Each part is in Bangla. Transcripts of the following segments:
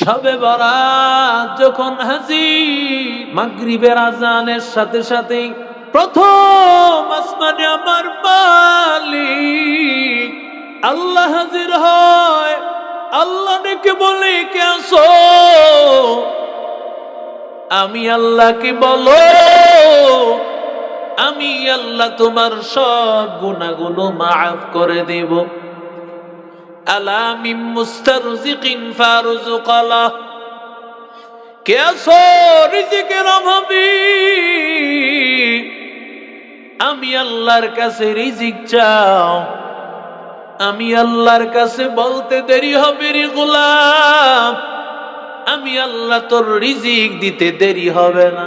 শবে বরাত যখন হাজির, মাগরিবের আজানের সাথে সাথে প্রথম আসমানে আমার মালিক আল্লাহ হাজির হয়। আল্লাহ ডেকে বলে, কে আসো? আমি আল্লাহকে বলো, আমি আল্লাহ তোমার সব গুনাহগুলো মাফ করে দেব। আলা মিন মুস্তারজিকিন ফারজুকালা, কে আছো রিজিকের অভাবী? আমি আল্লাহর কাছে রিজিক চাও। আমি আল্লাহর কাছে বলতে দেরি হবে রে গোলাম, আমি আল্লাহ তোর রিজিক দিতে দেরি হবে না।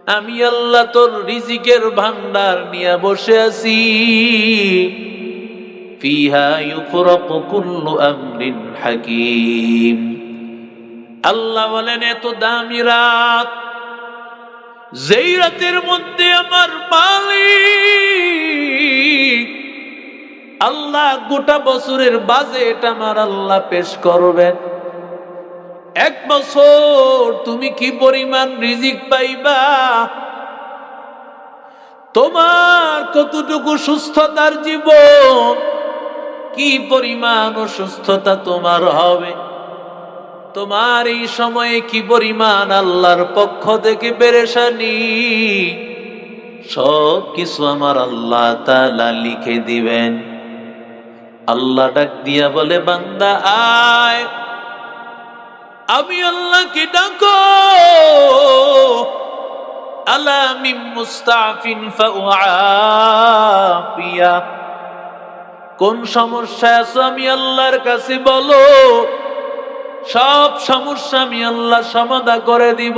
আমি আল্লাহ তোর রিজিকের ভান্ডার নিয়ে বসে আছি। ফিহা ইউফরাকু কুল্লু আমরিন হাকিম। আল্লাহ বলেন, এত দামি রাত, যেই রাতের মধ্যে আমার মালিক আল্লাহ গোটা বছরের বাজেট আমার আল্লাহ পেশ করবেন। এক বছর তুমি কি পরিমাণ রিজিক পাইবা, তোমার কতটুকু সুস্থতার জীবন, কি পরিমাণ অসুস্থতা তোমার হবে, তোমার এই সময়ে কি পরিমাণ আল্লাহর পক্ষ থেকে পেরেশানি, সব কিছু আমার আল্লাহ তাআলা লিখে দিবেন। আল্লাহ ডাক দিয়া বলে, বান্দা আয়, আমি আল্লাহকে ডাকো। আলা মিন মুস্তাফিন ফাউআফিয়া, কোন সমস্যায় আছো আমি আল্লাহর কাছে বলো, সব সমস্যা আমি আল্লাহ সমাধান করে দিব।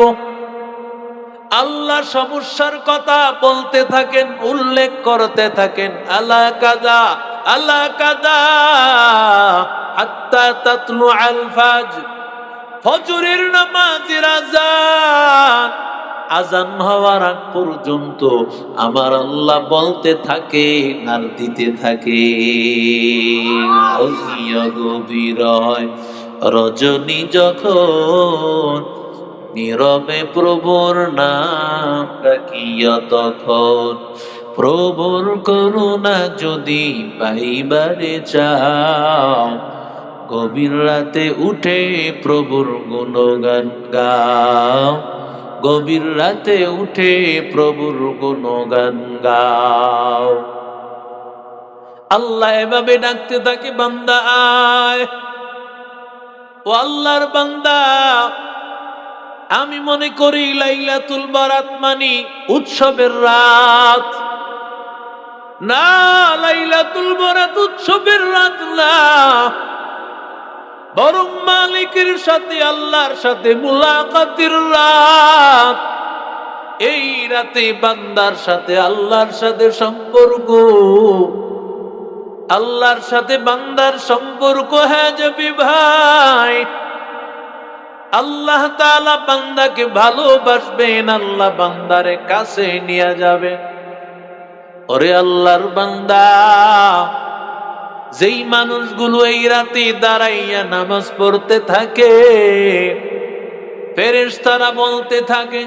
আল্লাহ সমস্যার কথা বলতে থাকেন, উল্লেখ করতে থাকেন, আলা কাদা আলা কাদা হাত্তা তাতলু আল ফাজর, ফজরের নামাজের আযান, আযান হওয়ার আগ পর্যন্ত আমার আল্লাহ বলতে থাকে আর দিতে থাকে। গভীর হয় রজনী যখন, নীরবে প্রভুর নাম ডাকিয়া তখন, প্রভুর করুণা যদি পাইবারে চাও, গভীর রাতে উঠে প্রভুর গুণগান গাও, গভীর রাতে উঠে প্রভুর গুণগান গাও। আল্লাহ এভাবে ডাকতে থাকে, বান্দা আয়। ও আল্লাহর বান্দা, আমি মনে করি লাইলাতুল বারাত মানে উৎসবের রাত না, লাইলাতুল বারাত উৎসবের রাত না, বরং মালিকের সাথে আল্লাহর সাথে মুলাকাতের রাত। এই রাতে বান্দার সাথে আল্লাহর সাথে সম্পর্ক, আল্লাহর সাথে বান্দার সম্পর্ক হয়ে যাবে ভাই। আল্লাহ তাআলা বান্দাকে ভালোবাসবেন, আল্লাহ বান্দারে কাছে নিয়ে যাবে। ওরে আল্লাহর বান্দা, যেই মানুষগুলো এই রাতে দাঁড়াইয়া নামাজ পড়তে থাকে, ফেরেশতারা বলতে থাকে,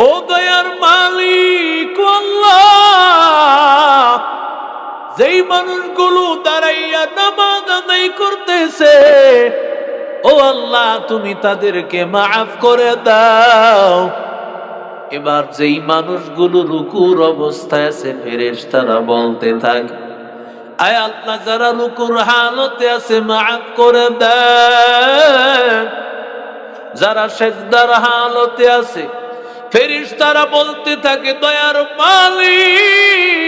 ও দয়ার মালিক আল্লাহ, যেই মানুষগুলো দাঁড়াইয়া নামাজ আদায় করতেছে, ও আল্লাহ তুমি তাদেরকে মাফ করে দাও। এবার যেই মানুষগুলো রুকুর অবস্থায় আছে, ফেরেশতারা বলতে থাকে, আয় আল্লাহ যারা রুকুর হালতে আছে মাফ করে দেন। যারা সিজদার হালতে আছে, ফেরেশতারা বলতে থাকে, দয়ার মালিক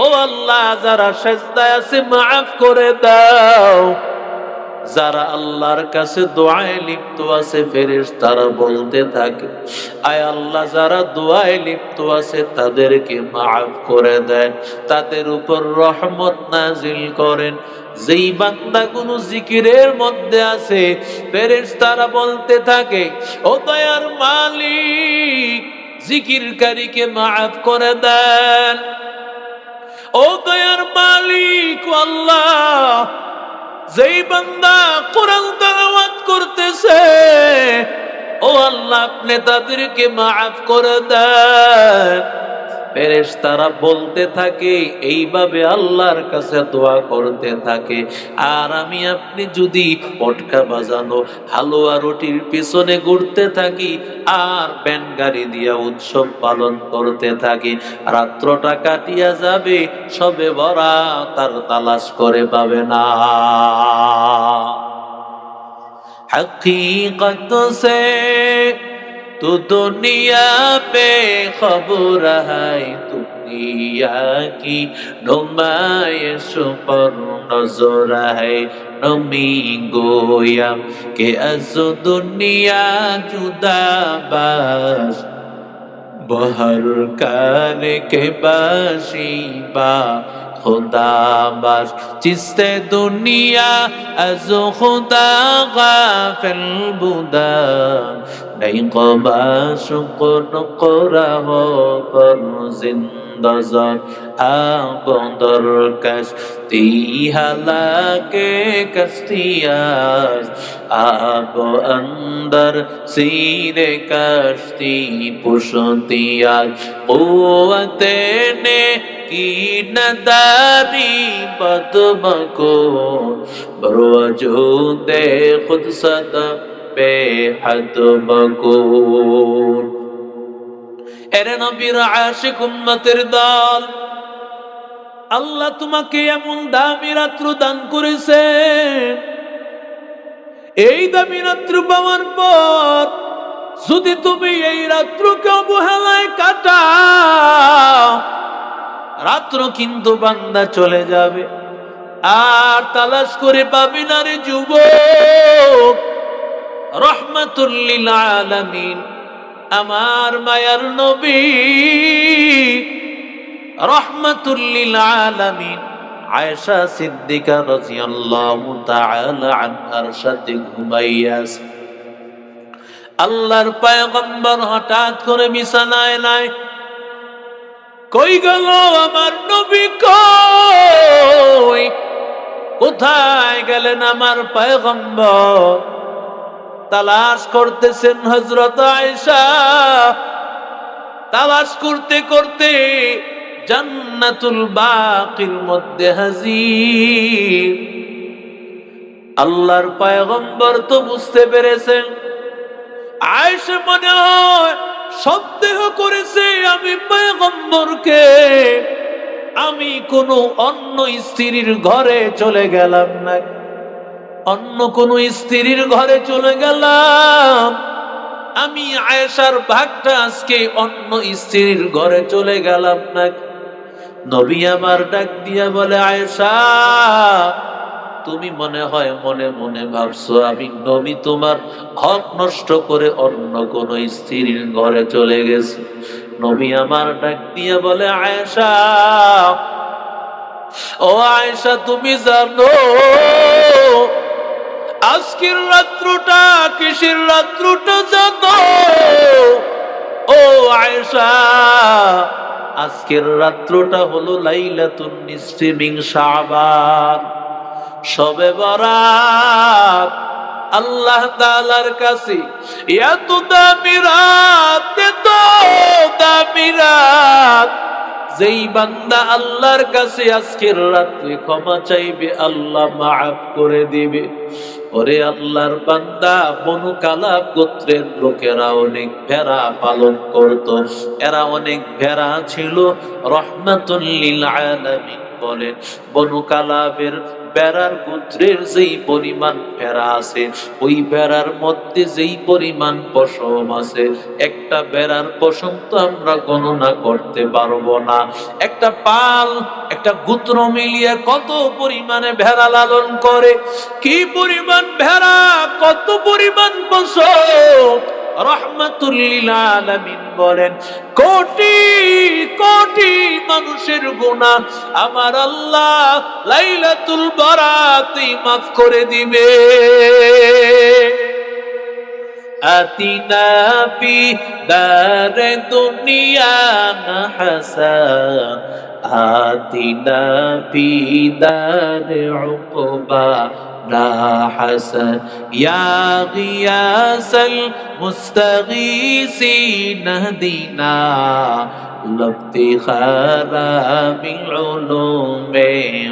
ও আল্লাহ যারা সিজদায় আছে মাফ করে দাও। যারা আল্লাহর কাছে দোয়ায় লিপ্ত আছে, ফেরেশতারা বলতে থাকে, আয় আল্লাহ যারা দোয়ায় লিপ্ত আছে তাদেরকে মাফ করে দেন, তাদের উপর রহমত নাজিল করেন। যেই বান্দাগুলো জিকিরের মধ্যে আছে, ফেরেশতারা বলতে থাকে, ও দয়ার মালিক জিকিরকারীকে মাফ করে দেন। ও দয়ার মালিক আল্লাহ, যেই বান্দা কোরআন তেলাওয়াত করতেছে, ও আল্লাহ আপনি তাদেরকে মাফ করে দেন। ফেরেশতারা বলতে থাকে, এইভাবে আল্লাহর কাছে দোয়া করতে থাকে। আর আমি আপনি যদি পটকা বাজানো হালুয়া রুটির পিছনে ঘুরতে থাকি আর ব্যান্ড গাড়ি দিয়া উৎসব পালন করতে থাকি, রাত্রটা কাটিয়া যাবে, সবে বরাত তার তালাশ করে পাবে না। हकीकत से तू दुनिया पे खबर है, दुनिया की नुमाइश पर नजर है। नमी गोया के अज दुनिया जुदा बाश, बहर कर के बाशी बा खुदा बाश, जिससे दुनिया अज खुदा गाफिल बुदा, नहीं कबा शुक्र कुरा हो पर जिंदा जान आप दर कश्ती हालाके कश्तियाँ, आप अंदर सीने कश्ती पुश्तियाँ, कुव्वते ने की नदारी बदमको बरवजूदे खुद सदा बेहद मकून। এরে নবীর আশিক উম্মতের দল, আল্লাহ তোমাকে এমন দামি রাত্র দান করেছেন, এই দামি রাত্র পাওয়ার পর যদি তুমি এই রাত্রকে অবহেলায় কাটাও, রাত্র কিন্তু বান্দা চলে যাবে আর তালাশ করে পাবি না রে যুবক। রহমাতুল লিল আলামিন আমার মায়ার নবী, রহমাতুল লিল আলামিন আয়েশা সিদ্দিকা রাদিয়াল্লাহু তাআলা আনহার সাথে ঘুমাইয়া আছে। আল্লাহর পয়গম্বর হঠাৎ করে বিছানায় নাই। কই গেল আমার নবী, কই কোথায় গেলেন আমার পয়গম্বর? তালাশ করতেছেন হযরত আয়েশা। তালাশ করতে করতে জান্নাতুল বাকির মধ্যে হাজির। আল্লাহর পয়গম্বর তো বুঝতে পেরেছেন, আয়েশা মনে হয় সন্দেহ করেছে আমি পয়গম্বরকে আমি কোনো অন্য স্ত্রীর ঘরে চলে গেলাম না, অন্য কোন স্ত্রীর ঘরে চলে গেলাম, আমি আয়েশার ভাগটা আজকে অন্য স্ত্রীর ঘরে চলে গেলাম না। নবী আমার ডাক দিয়া বলে, আয়েশা তুমি মনে হয় মনে মনে ভাবছো আমি নবী তোমার হক নষ্ট করে অন্য কোন স্ত্রীর ঘরে চলে গেছি। নবী আমার ডাক দিয়া বলে, আয়েশা ও আয়েশা তুমি জানো আজকের রাত্রটা কিসের রাত্রটা জানো? ও আয়েশা আজকের রাত্রটা হলো লাইলাতুন নিসফি মিন শাবান, শবে বরাত। আল্লাহ তাআলার কাছে এত দামি রাত, এত দামি রাত, যেই বান্দা আল্লাহর কাছে আজকের রাত্রে ক্ষমা চাইবে আল্লাহ মাফ করে দিবে। ওরে আল্লাহর বান্দা, বনু কালাব গোত্রের লোকেরা অনেক ভেড়া পালন করত, এরা অনেক ভেড়া ছিল। রহমাতুল লিল আলামিন বলেন, বনু কালাবের ভেড়ার গোত্রের যেই পরিমাণ ভেড়া আছে, ওই ভেড়ার মধ্যে যেই পরিমাণ পশম আছে, একটা ভেড়ার পশম তো আমরা গণনা করতে পারবো না। একটা পাল একটা গোত্র মিলিয়ে কত পরিমাণে ভেড়া লালন করে, কি পরিমাণ ভেড়া, কত পরিমাণ পশম। রহমাতুল লিল আলামিন বলেন, কোটি কোটি মানুষের গুনাহ আমার আল্লাহ লাইলাতুল বারাতে মাফ করে দিবে। আতিনা ফি দারে দুনিয়া না হাসান, আতিনা ফি দারে উকবা لا حسن يا غياث المستغيثين اهدنا لافتخار بالعلوم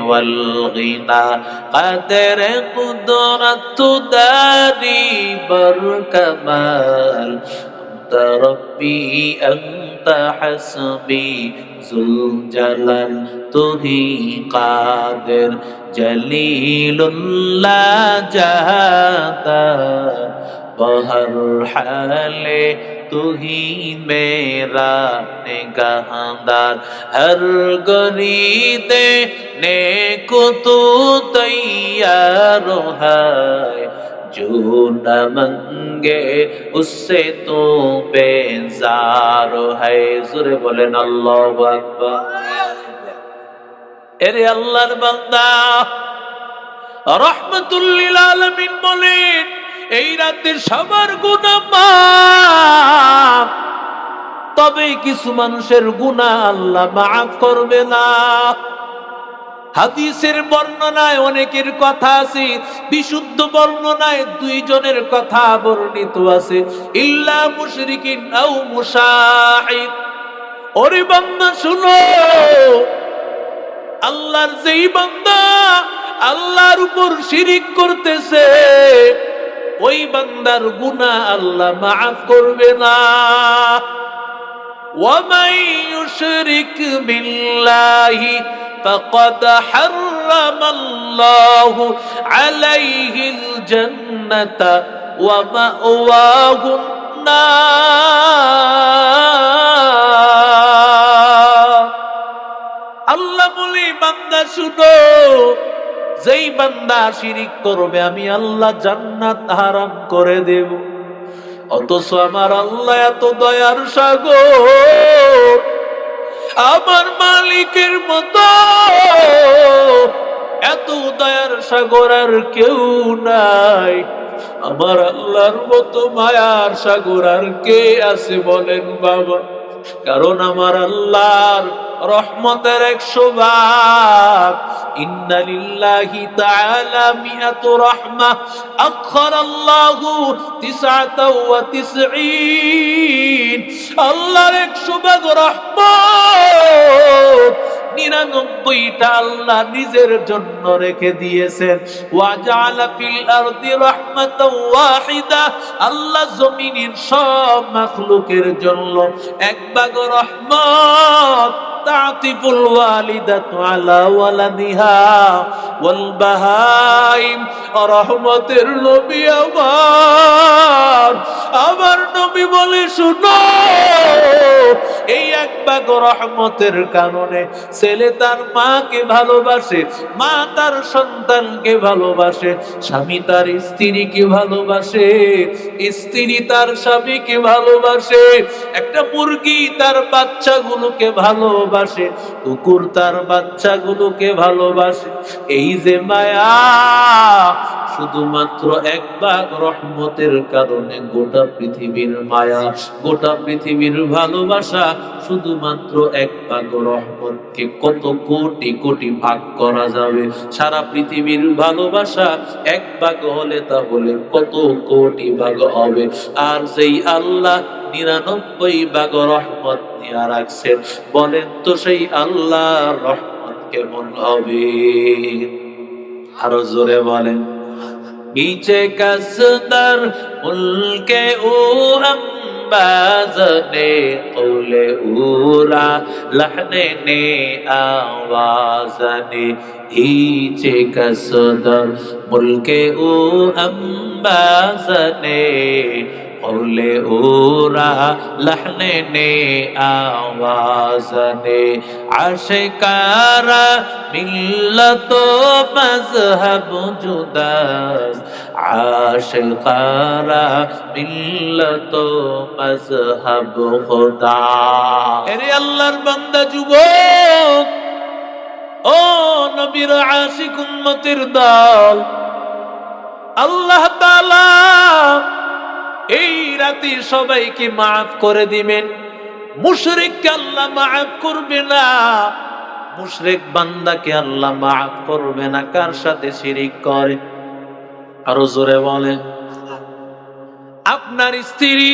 والغنى قدر قدرة داري بركمال أنت ربي أنت حسبي ذو الجلال তুহি কাদের জলিলুল্লাহ জাহাতা বহর হালে তুহি মেরা নিগাহদার হর গরিদে নেকো তু তৈয়ার হায় जो न मंगे उससे तो बेजार है सुरे बोलेन अल्लाहु আকবার এরে আল্লাহর বান্দা রহমাতুল লিল আলামিন বলেন এই রাতে সবার গুনাহ মাফ তবে কিছু মানুষের গুনাহ আল্লাহ মাফ করবে না হাদিসের বর্ণনায় অনেকের কথা আছে বিশুদ্ধ বর্ণনায় দুইজনের কথা বর্ণিত আছে ইল্লা মুশরিকিন আও মুশাহিদ ওরে বান্দা শুনো আল্লাহর যেই বান্দা আল্লাহর উপর শিরিক করতেছে ওই বান্দার গুনাহ আল্লাহ মাফ করবে না ওয়া মান ইউশরিক বিল্লাহি فقد حرم الله عليه الجنة ومأواه النار আল্লাহ বলে বান্দা শুনো যেই বান্দা শিরিক করবে আমি আল্লাহ জান্নাত হারাম করে দেব অথচ আমার আল্লাহ এত দয়ার সাগর আমার মালিকের মতো এত দয়ার সাগর আর কেউ নাই আমার আল্লাহর মতো মায়ার সাগর আর কে আছে বলেন বাবা কারণ আমার আল্লাহর রহমতের 100 ভাগ ইন্না লিল্লাহি তাআলা মিআতু রাহমাহ আখরাল্লাহু 99 আল্লাহর 100 ভাগ রহমত 99টা আল্লাহ নিজের জন্য রেখে দিয়েছেন ওয়া জাআলা ফিল আরদি রাহমাতাও ওয়াহিদা আল্লাহ জমিনের সব মাখলুকের জন্য এক ভাগ রহমত তাতিফুল ওয়ালিদাতু আলা ওয়ালাদিহা ওয়াল বাহাইম রহমতের নবী আমার নবী বলে শুনো এই এক ভাগ রহমতের কারণে ছেলে তার মাকে ভালোবাসে মা তার সন্তানকে ভালোবাসে স্বামী তার স্ত্রীকে ভালোবাসে স্ত্রী তার স্বামীকে ভালোবাসে একটা মুরগি তার বাচ্চাগুলোকে ভালোবাসে কুকুর তার বাচ্চাগুলোকে ভালোবাসে এই যে মায়া শুধুমাত্র এক ভাগ রহমতের কারণে গোটা পৃথিবীর মায়া গোটা পৃথিবীর ভালোবাসা শুধুমাত্র এক ভাগ রহমতকে কত কোটি কোটি ভাগ করা যাবে সারা পৃথিবীর ভালোবাসা এক ভাগ হলে তাহলে কত কোটি ভাগ হবে আর সেই আল্লাহ 99 ভাগ রহমত নিয়ে রাখছেন বলেন তো সেই আল্লাহর রহমত কেমন হবে আরো জোরে বলেন नीचे कसदर उनके ऊरम बाज़ने क़ौले ऊरा लहने ने आवाज़ने नीचे कसदर मुल्के ऊरम बाज़ने क़ौले ऊरा लहने ने आवाज़ने आशिकारा मिल्लत मज़हब जुदा आशिकारा मिल्लत मज़हब खुदा এরে আল্লাহর বান্দা যুবক ও নবীর আশিক উম্মতের দল আল্লাহ তাআলা এই রাতে সবাইকে maaf করে দিবেন মুশরিককে আল্লাহ maaf করবে না মুশরিক বান্দাকে আল্লাহ maaf করবে না কার সাথে শিরিক করে আরো জোরে বলেন। আপনার স্ত্রী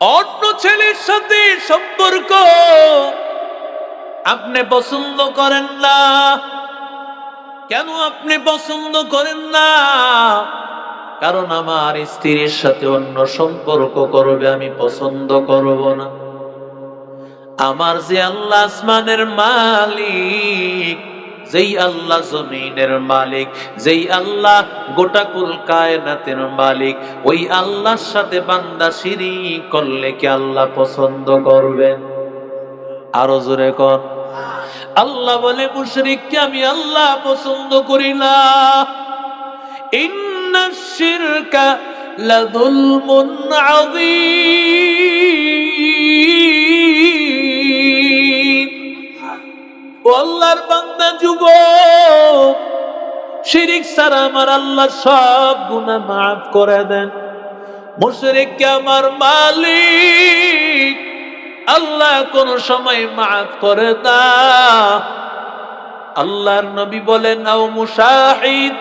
অন্য ছেলের সাথে সম্পর্ক আপনি পছন্দ করেন না। কেন আপনি পছন্দ করেন না? কারণ আমার স্ত্রীর সাথে অন্য সম্পর্ক করবে আমি পছন্দ করব না। আমার যে আল্লাহ আসমানের মালিক, যেই আল্লাহ জমিনের মালিক, যেই আল্লাহ গোটা কুল কায়নাতের মালিক, ওই আল্লাহর সাথে বান্দা শিরিক করলে কি আল্লাহ পছন্দ করবে? আরো জোরে কর। আল্লাহ বলে মুশরিককে আমি আল্লাহ পছন্দ করি না। ইন্নাশ শিরকা লাযুলমুন আযীম। ও আল্লাহর বান্দা যুবক, শিরিক ছাড়া আমার আল্লাহ সব গুনাহ মাফ করে দেন। মুশরিককে আমার মালিক আল্লাহ কোন সময় মাফ করে না। আল্লাহর নবী বলেন, আও মুশাহিদ,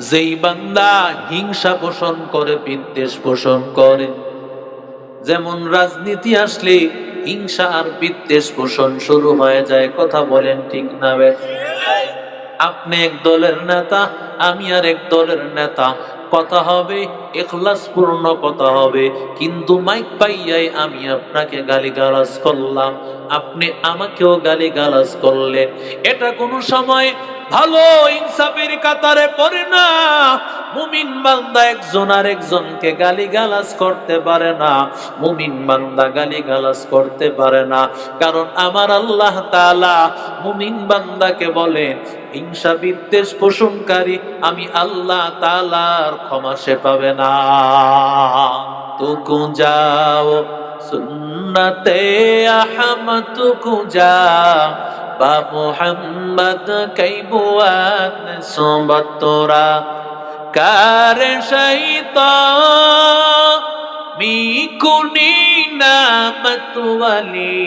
যেই বান্দা হিংসা পোষণ করে, বিদ্বেষ পোষণ করে, যেমন রাজনীতি আসলে হিংসা আর বিদ্বেষ পোষণ শুরু হয়ে যায়। কথা বলেন ঠিক না? আপনি এক দলের নেতা, আমি আর এক দলের নেতা, কথা হবে ইখলাস পূর্ণ কথা হবে, কিন্তু মাইক পাইয়াই আমি আপনাকে গালিগালাজ করলাম, আপনি আমাকেও গালিগালাজ করলেন। এটা কোনো সময় ভালো ইনসাফের কাতারে পড়ে না। মুমিন বান্দা একজন আর একজনকে গালিগালাজ করতে পারে না, মুমিন বান্দা গালিগালাজ করতে পারে না। কারণ আমার আল্লাহ তাআলা মুমিন বান্দাকে বলেন, হিংসা বিদ্বেষ পোষণকারী আমি আল্লাহ তাআলার ক্ষমা সে পাবে না। তুকু যাও সুন্নতে আহমদ, তুকু যা বা মুহাম্মদ কই বুয়াত সোবত তোরা কার শৈতান মিকুনি নামত ওয়ালি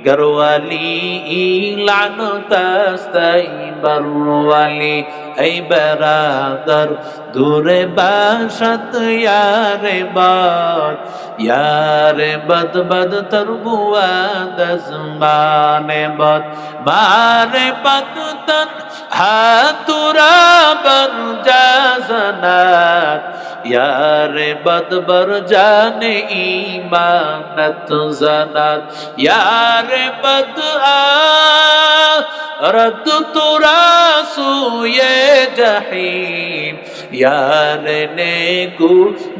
গরওয়ালি লানতাস্তাই বরওয়ালি। এই বেরাদার দূরে বাসাত ইয়ারে বাদ, ইয়ারে বদ বদ তরবুয়া দজমানে বদ মারে পতন হাতুরা বর জাজনাত, यारे बदबर जाने ईमानत जनात, यारे बद रद तुरा सुये जहीम, यारे नेकू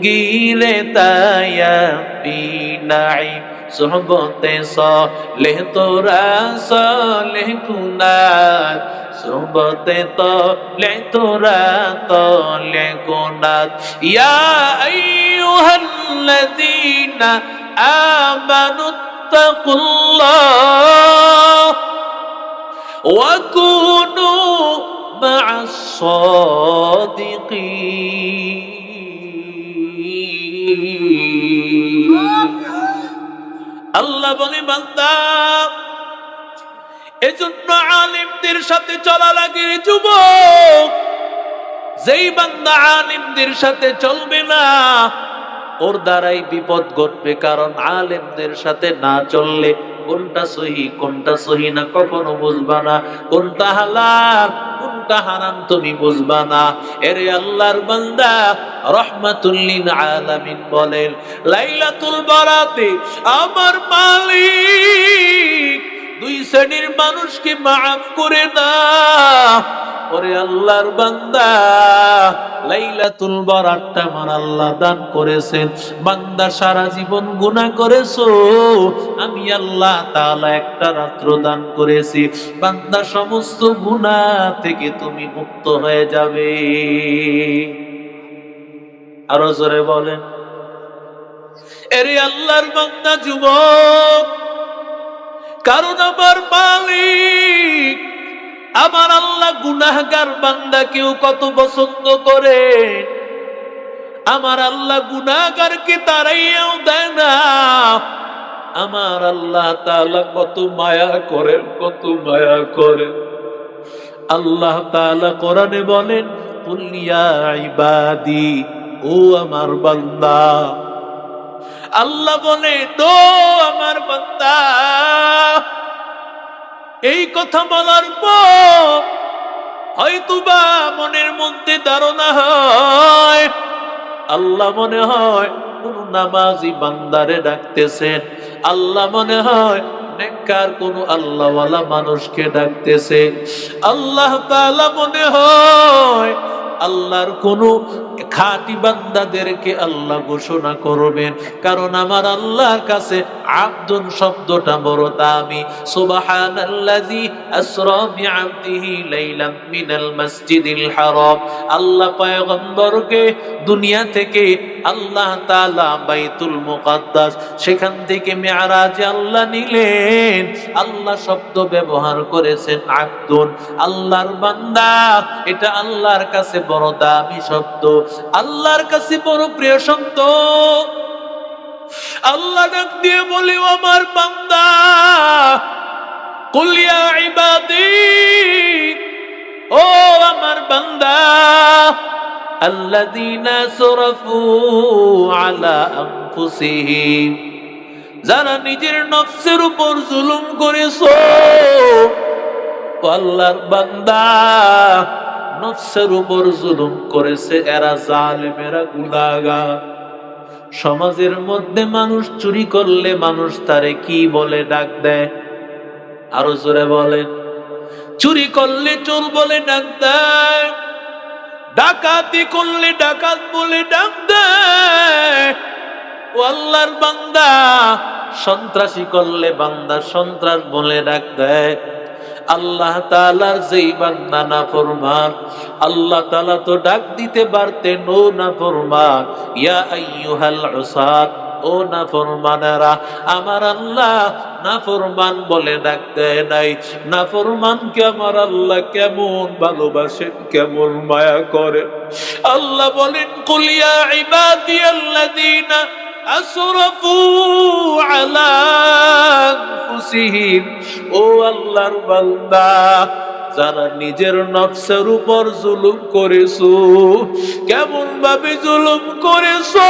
गिरे ताया बीनाईम। सोहबते सालेह तोरा सालेह कुनात, सोहबते तौले तोरा तौले कुनात। या अय्युहल्लज़ीना आमनु तक़ुल्लाह वकुनू मअस-सादिक़ीन। আল্লাহ বলে, বান্দা এজন্য আলিমদের সাথে চলা লাগে যুবক। যেই বান্দা আলিমদের সাথে চলবে না ওর দ্বারাই বিপদ ঘটবে। কারণ আলিমদের সাথে না চললে কোনটা সহি কোনটা সহি না কখনো বুঝবা না, কোনটা হালাল কোনটা হারাম তুমি বুঝবা না। এরে আল্লাহর বান্দা, রাহমাতুল লিল আলামিন বলেন, লাইলাতুল বারাতে আমার মালিক দুই শ্রেণীর মানুষকে মাফ করে দাও। ওরে আল্লাহর বান্দা, লাইলাতুল বারাতটা আমার আল্লাহ দান করেছেন। বান্দা সারা জীবন গুনাহ করেছো, আমি আল্লাহ তাআলা একটা রাত্র দান করেছি, বান্দা সমস্ত গুনাহ থেকে তুমি মুক্ত হয়ে যাবে। আরো জোরে বলেন। এরে আল্লাহর বান্দা যুবক, কারণ আমার মালিক আমার আল্লাহ গুনাহগার বান্দাকেও কত পছন্দ করে। আমার আল্লাহ গুনাহগারকে তাড়াইয়াও দেয় না। আমার আল্লাহ তাআলা কত মায়া করেন, কত মায়া করেন। আল্লাহ তাআলা কোরআনে বলেন, কুল ইয়া ইবাদি, ও আমার বান্দা। আল্লাহ বলে, তো আমার বান্দা। এই কথা বলার পর হয়তোবা মনের মধ্যে ধারণা হয়, আল্লাহ মনে হয় কোন নামাজি বান্দারে ডাকতেছেন, আল্লাহ মনে হয় নেককার কোন আল্লাহওয়ালা মানুষকে ডাকতেছে, আল্লাহ তাআলা মনে হয় আল্লাহর কোন খাঁটি বান্দাদেরকে আল্লাহ ঘোষণা করবেন। কারণ আমার আল্লাহর কাছে আব্দুন শব্দটা বড় দামি। সুবহানাল্লাযী আসরা বিআবদিহি লাইলাম মিনাল মাসজিদিল হারাম। আল্লাহ পয়গম্বরকে দুনিয়া থেকে আল্লাহ তাআলা বাইতুল মুকাদ্দাস, সেখান থেকে মেরাজে আল্লাহ নিলেন। আল্লাহ শব্দ ব্যবহার করেছেন আব্দুন, আল্লাহর বান্দা। এটা আল্লাহর কাছে বড় দামি শব্দ, আল্লাহর কাছে বড় প্রিয় শব্দ। আল্লাহ ডাক দিয়ে বলে, ও আমার বান্দা, কুল ইয়া ইবাদি, ও আমার বান্দা, আল্লাযীনা আসরাফু আলা আনফুসিহিম, যারা নিজের নফসের উপর জুলুম করেছো। আল্লাহর বান্দা, নফসের উপর জুলুম করেছে এরা জালেম, এরা গুনাহগার। সমাজের মধ্যে মানুষ চুরি করলে মানুষ তারে কি বলে ডাক দেয়? আরো জোরে বলেন। চুরি করলে চোর বলে ডাক দেয়, ডাকাতি করলে ডাকাত বলে ডাক দেয়। ও আল্লাহর বান্দা, সন্ত্রাসী করলে বান্দা সন্ত্রাস বলে ডাক দেয়। আল্লাহ তাআলার যেই বান্দা নাফরমান, আল্লাহ তাআলা তো ডাক দিতে পারতেন, ও নাফরমান, ইয়া আইয়ুহাল উসাত, ও নাফরমানেরা। আমার আল্লাহ নাফরমান বলে ডাক দেয় নাই। নাফরমানকে আমার আল্লাহ কেমন ভালোবাসেন, কেমন মায়া করে। আল্লাহ বলেন, কুল ইয়া ইবাদিয়াল্লাযীনা আসরাফু আলা আনফুসিহিম, ও আল্লাহর বান্দা, যারা নিজের নফসের উপর জুলুম করেছো। কেমন ভাবে জুলুম করেছো?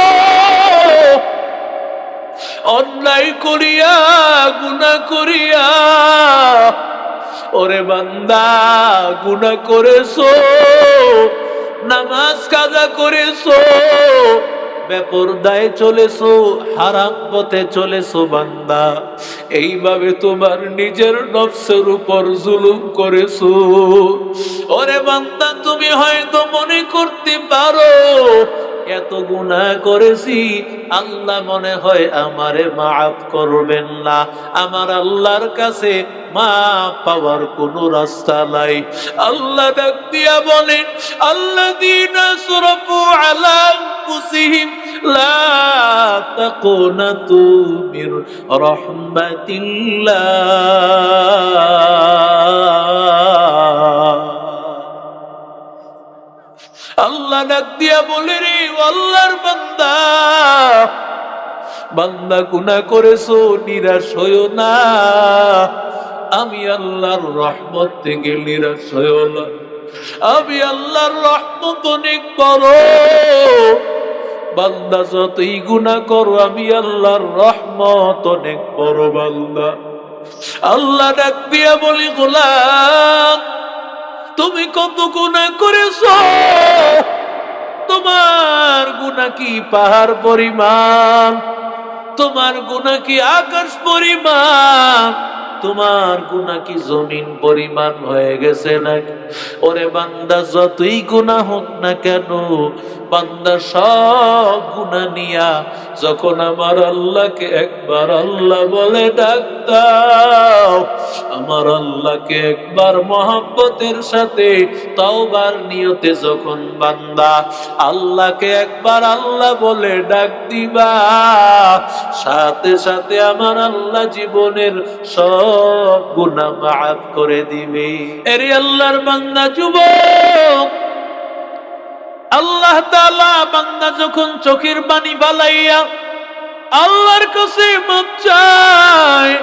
অন্যায় করিয়া, গুনাহ করিয়া। ওরে বান্দা, গুনাহ করেছো, নামাজ কাজা করেছো, বেপরদায় চলেছো, হারাম পথে চলেছো। বান্দা, এইভাবে তোমার নিজের নফসের উপর জুলুম করেছো। ওরে বান্দা, তুমি হয়তো মনে করতে পারো এত গুনাহ করেছি, আল্লাহ মনে হয় আমারে মাফ করবেন না। আমার আল্লাহর কাছে মাফ পাওয়ার কোনো রাস্তা নাই। আল্লাহ ডাক দিয়া বলেন, আল্লাযীনা আসরাফু আলা আনফুসিহিম লা তাকুনাতু মির রাহমাতিল্লাহ। আল্লাহ ডাক দিয়া বলে, রে আল্লাহর বান্দা, বান্দা গুনাহ করেছো, নিরাশ হইও না। আমি আল্লাহর রহমত থেকে নিরাশ হইও না। আমি আল্লাহর রহমত অনেক বড়। বান্দা যতই গুনাহ করো, আমি আল্লাহর রহমত অনেক বড়। বান্দা, আল্লাহ ডাক দিয়া বলি, গোলাম, তুমি কত গুনাহ করেছো? তোমার গুনাহ কি পাহাড় পরিমাণ? তোমার গুনাহ কি আকাশ পরিমাণ? তোমার গুনাহ কি জমিন পরিমাণ হয়ে গেছে নাকি? ওরে বান্দা, যতই গুনাহ হোক না কেন, বান্দা সব গুনাহ নিয়া যখন আমার আল্লাহকে একবার আল্লাহ বলে ডাক দাও, আমার আল্লাহকে একবার মহব্বতের সাথে তওবার নিয়তে যখন বান্দা আল্লাহকে একবার আল্লাহ বলে ডাক দিবা, সাথে সাথে আমার আল্লাহ জীবনের সব গুনাহ মাফ করে দিবে। এরে আল্লাহর বান্দা, যুবক, আল্লাহ তাআলা বান্দা যখন চোখের পানি বালাইয়া আল্লাহর কাছে মাপ চায়,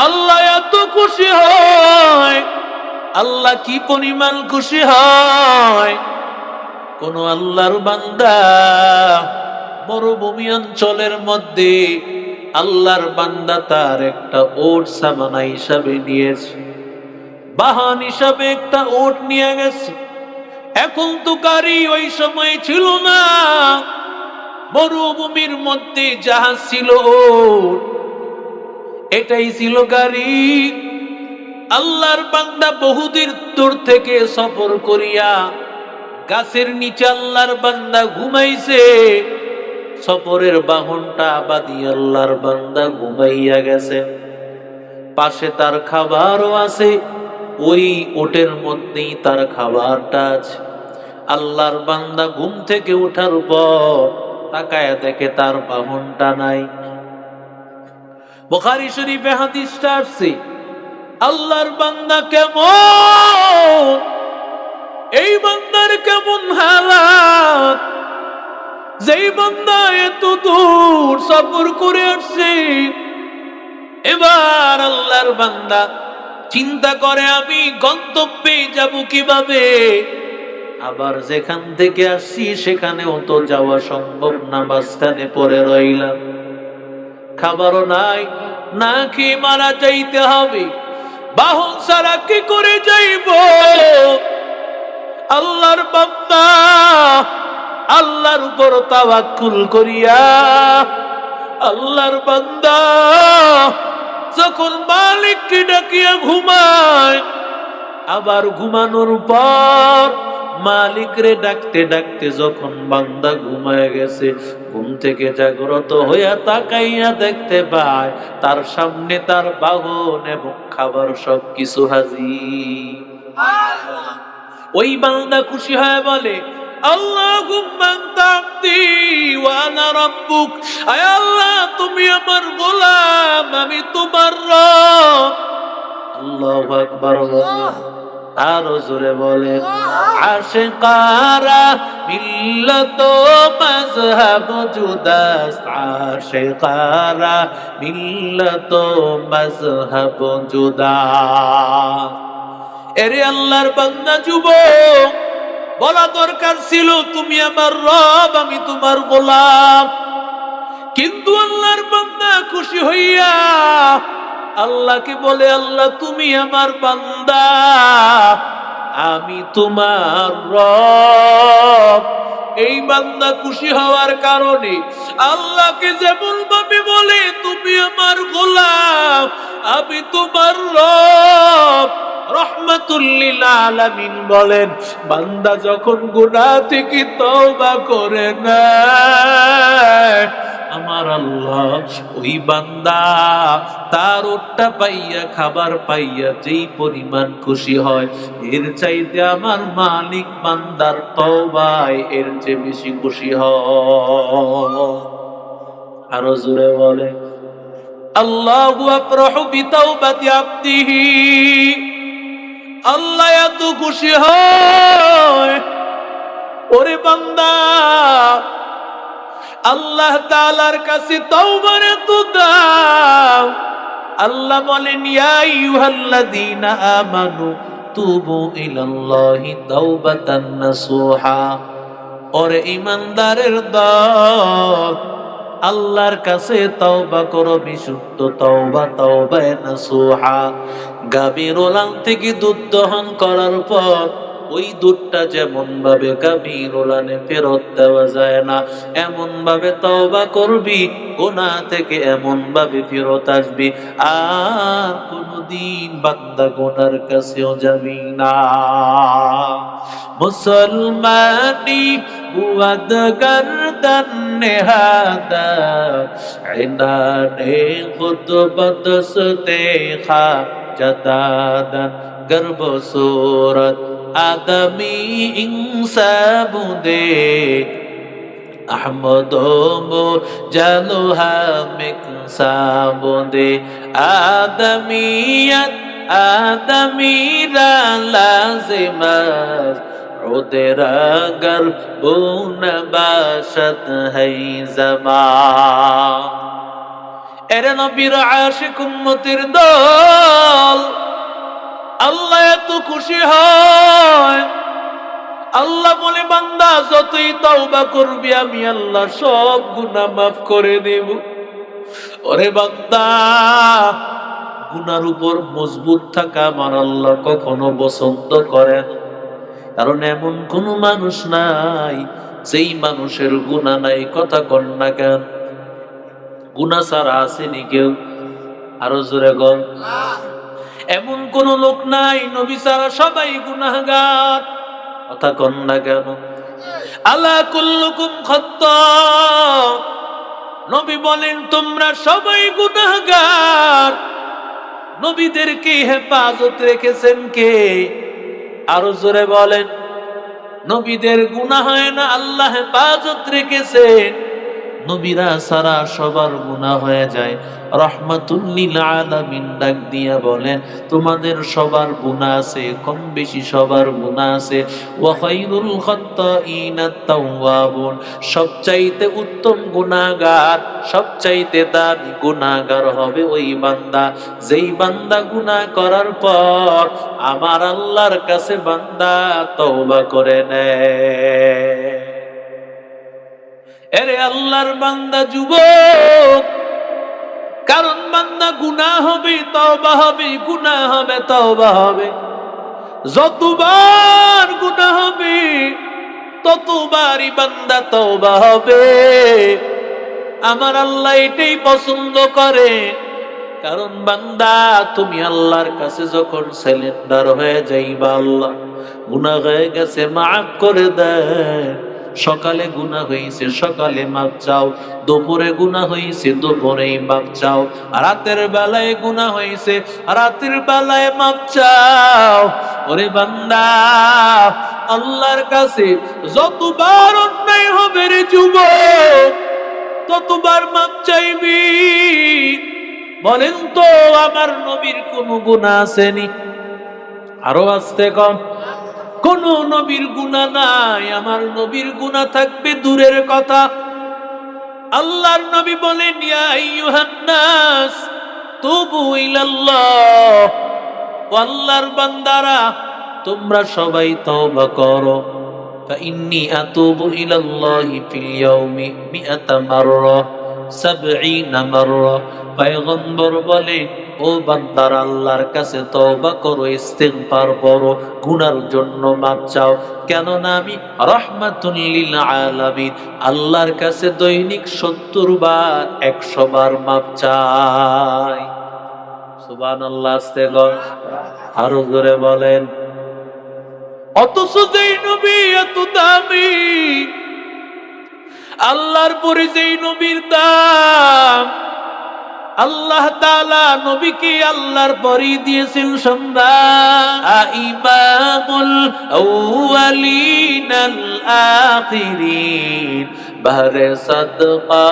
আল্লাহ এত খুশি হয়, আল্লাহ কি পরিমাণ খুশি হয়। কোন আল্লাহর বান্দা মরুভূমি অঞ্চলের মধ্যে আল্লাহর বান্দা তার একটা ওট সামানা হিসাবে নিয়েছে, বাহন হিসাবে একটা ওট নিয়ে গেছে। এখন তো গাড়ি ওই সময় ছিল না, মরুভূমির মধ্যে জাহাজ ছিল, ওট এটাই ছিল গাড়ি। আল্লাহর বান্দা বহুদূর দূর থেকে সফর করিয়া গাছের নিচে আল্লাহর বান্দা ঘুমাইছে। সফরের বাহনটা বাদি আল্লাহর বান্দা ঘুমাইয়া গেছে। পাশে তার খাবারও আছে, ওই ওটের মধ্যেই তার খাবারটা আছে। আল্লাহর বান্দা ঘুম থেকে ওঠার পর তাকায় দেখে তার বাহনটা নাই। বুখারী শরীফে হাদিসটা আছে, আল্লাহর বান্দা কেমন, এই বান্দার কেমন হালাত, যেই বান্দা এত দূর সফর করে আসছে। এবার আল্লাহর বান্দা চিন্তা করে আমি গন্তব্যে যাব কিভাবে, আবার যেখান থেকে আসছি সেখানেও তো যাওয়া সম্ভব না, মাঝখানে পড়ে রইলাম, খাবারও নাই, না খেয়ে মারা যাইতে হবে, বাহন ছাড়া কি করে যাইব। আল্লাহর বান্দা আল্লাহর উপর তাওয়াক্কুল করিয়া, আল্লাহর বান্দা যখন মালিককে ডাকিয়া ঘুমায়, আবার ঘুমানোর পর মালিকরে ডাকতে ডাকতে যখন বান্দা ঘুমায় গেছে, ঘুম থেকে জাগ্রত হইয়া তাকাইয়া দেখতে পায় তার সামনে তার বাহন এবং খাবার সবকিছু হাজির। ওই বান্দা খুশি হয়ে বলে, আল্লাহুম্মা আনতা আবদি ওয়া আনা রাব্বুক, আয় আল্লাহ তুমি আমার গোলাম, আমি তোমার রব। আল্লাহু আকবার। আরো জোরে বলে, আশিকারা মিল্লত মাযহাব জুদাস, আশিকারা মিল্লত মাযহাব জুদাস। এরে আল্লাহর বান্দা যুবক, বলা দরকার ছিল তুমি আমার রব, আমি তোমার গোলাম। কিন্তু আল্লাহর বান্দা খুশি হইয়া আল্লাহকে বলে, আল্লাহ তুমি আমার বান্দা, আমি তোমার রব। এই বান্দা খুশি হওয়ার কারণে আল্লাহকে যেমন ভাবে বলে তুমি আমার গোলাম, আমি তোমার রব। রহমাতুল লিল আলামিন বলেন, বান্দা যখন গুনাহ থেকে তওবা করে না, আমার আল্লাহ ওই বান্দা তার ওটটা পাইয়া, খাবার পাইয়া যেই পরিমাণ খুশি হয়, এর চাইতে আমার মালিক বান্দার তওবায় এর চেয়ে বেশি খুশি হয়। আরো জোরে বলে, আল্লাহু আফরাহু বিতাওবাতি আবদিহি। আল্লাহ এত খুশি হয়, ওরে বান্দা আল্লাহ তাআলার কাছে তওবার এত দাও। আল্লাহ বলেন, ইয়া আইয়ুহাল্লাযীনা আমানু তুবু ইলাল্লাহি তাওবাতান নাসুহা। ওরে ঈমানদারের দল, আল্লাহর কাছে তওবা করো বিশুদ্ধ তওবা, তওবায়ে নাসুহা। গাভীর ওলান থেকে দুধ দহন করার পর ওই দুধটা যেমন ভাবে গাভীর ওলানে ফেরত দেওয়া যায় না, এমন ভাবে তওবা করবি, গুনাহ থেকে এমন ভাবে ফেরত আসবি, আর কোনদিন বান্দা গুনার কাছেও যাবি না। মুসলমানি বুয়াদ গর্দন নেহাদা, ইনানে খুদ বদসতে খা জদাদন গর্ব सूरत आदमी इंसाब दे अहमद मो जानो हमिक साब दे आदमियत आदमीरा लाजिमत उदेरा गर्बुन बाशत है ज़मान। এরে নবীর আশিক উম্মতের দল, আল্লাহ এত খুশি হয়, আল্লাহ বলে বান্দা যতই তওবা করবি আমি আল্লাহ সব গুনাহ মাফ করে দেব। ওরে বান্দা, গুনার উপর মজবুত থাকা আমার আল্লাহ কখনো পছন্দ করেন, কারণ এমন কোন মানুষ নাই যেই মানুষের গুনাহ নাই। কথা কন না কেন? গুনাহ ছাড়া আসেনি কেউ? আরো জোরে বল। এমন কোন লোক নাই নবী ছাড়া সবাই গুনাহগার। কথা কন না কেন? আলা কুল্লুকুম খাত্তা, নবী বলেন তোমরা সবাই গুনাহগার। নবীদেরকে হেফাজত রেখেছেন কে? আরো জোরে বলেন। নবীদের গুনাহ হয় না, আল্লাহ হেফাজত রেখেছেন। নবীরা সারা সবার গুনাহ হয়ে যায়। রাহমাতুল লিল আলামিন ডাক দিয়া বলেন তোমাদের সবার গুনাহ আছে, কম বেশি সবার গুনাহ আছে। ওয়া খায়রুল খাত্তাইনা তাওয়াবুন, সবচাইতে উত্তম গুনাহগার, সবচাইতে দামি গুনাহগার হবে ওই বান্দা যেই বান্দা গুনাহ করার পর আমার আল্লাহর কাছে বান্দা তওবা করে নেয়। এরে আল্লাহর বান্দা যুবক, কারণ বান্দা গুনাহ হবে তওবা হবে, গুনাহ হবে তওবা হবে। যতবার গুনাহ হবে ততবারই বান্দা তওবা হবে। আমার আল্লাহ এটাই পছন্দ করে, কারণ বান্দা তুমি আল্লাহর কাছে যখন সারেন্ডার হয়ে যাইবা, আল্লাহ গুনাহ হয়ে গেছে মাফ করে দেয়। সকালে গুনাহ হয়েছে সকালে মাপ চাও, দুপুরে গুনাহ হয়েছে দুপুরেই মাপ চাও, রাতের বেলায় গুনাহ হয়েছে রাতের বেলায় মাপ চাও। ওরে বান্দা, আল্লাহর কাছে যতবার অন্যায় হবে রে যুবক ততবার মাপ চাইবি। বলেন তো আমার নবীর কোন গুনাহ আসেনি? আরো আসতে কম। কোন নবীর গুনাহ নাই, আমার নবীর গুনাহ থাকবে দূরের কথা। আল্লাহর নবী বলেন ইয়া আইয়ুহান নাস তুবু ইলাল্লাহ, ও আল্লাহর বান্দারা তোমরা সবাই তওবা করো। ফাইন্নী আতুবু ইলাল্লাহি ফিল ইয়াউমি মিআতা মাররা ৭০ মাররা। পয়গম্বর বলে ও বান্দারা আল্লাহর কাছে তওবা করো, ইস্তিগফার করো, গুনার জন্য মাপ চাও, কেননা আমি রাহমাতুল লিল আলামিন আল্লাহর কাছে দৈনিক ৭০ বার ১০০ বার মাপ চাই। সুবহানাল্লাহ। আস্তে বল, আরো জোরে বলেন। অথচ যেই নবী এত দামি, আল্লাহর পরে যেই নবীর দাম, আল্লাহ তাআলা নবীকে আল্লাহর পরেই দিয়েছেন সম্মান। ইমামুল আউয়ালিন আল আখিরিন বাহরে সাদকা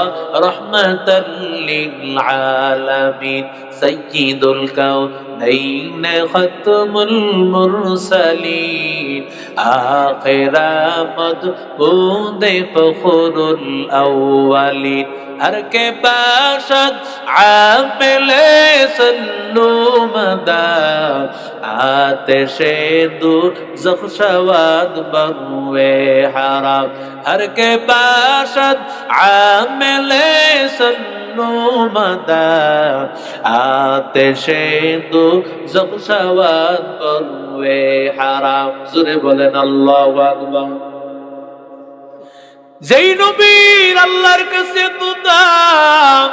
রাহমাতাল লিল আলামিন সাইয়্যিদুল কাউনাইন খাতমুল মুরসালিন আখিরামত বুদে ফখরুল আউয়ালিন हर के पाशद आमिले सल्लू मदा आतिशे दूर ज़ख्शवाद बरुए हराम। हर के पाशद आमिले सल्लू मदा आतिशे दूर ज़ख्शवाद बरुए हराम। ज़ुरे बोलेन अल्लाहु अकबर। যেই নবীর আল্লাহর কাছে তো দাম,